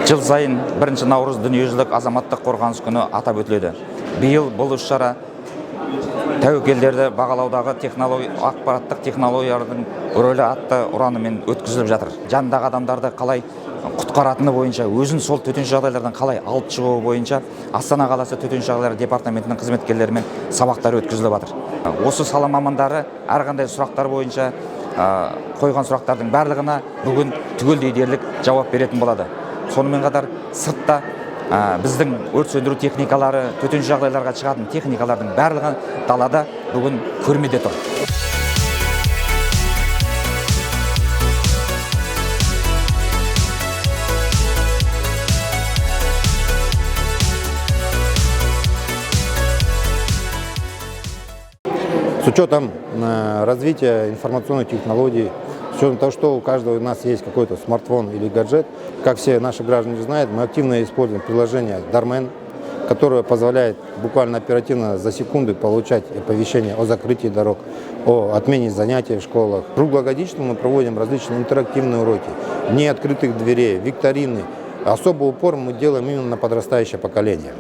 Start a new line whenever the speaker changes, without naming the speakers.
Жыл сайын 1 наурыз дүниежүзілік азаматтық қорғаныс күні атап өтіледі. Биыл бұл іс-шара тәуекелдерді бағалаудағы ақпараттық технологиялардың рөлі атты ұранымен өткізіліп жатыр. Жандағы адамдарды қалай құтқаратыны бойынша, өзін сол төтенше жағдайлардан қалай алып шығуы бойынша Астана қаласы төтенше жағдайлар департаментінің қызметкерлерімен сабақтар өткізіліп жатыр. Осы сала мамандары әрқандай сұрақтар бойынша қойған сұрақтардың барлығына бүгін түгелдей дерлік жауап беретін болады. Сонымен қатар сыртта біздің өрт сөндіру техникалары, төтенше жағдайларға шығатын техникалардың барлығы далада бүгін көрмеде тұр.
С учетом развития информационных технологий, с учетом того, что у каждого из нас есть какой-то смартфон или гаджет, как все наши граждане знают, мы активно используем приложение Дармен, которое позволяет буквально оперативно за секунды получать оповещения о закрытии дорог, о отмене занятий в школах. Круглогодично мы проводим различные интерактивные уроки, дни открытых дверей, викторины. Особый упор мы делаем именно на подрастающее поколение.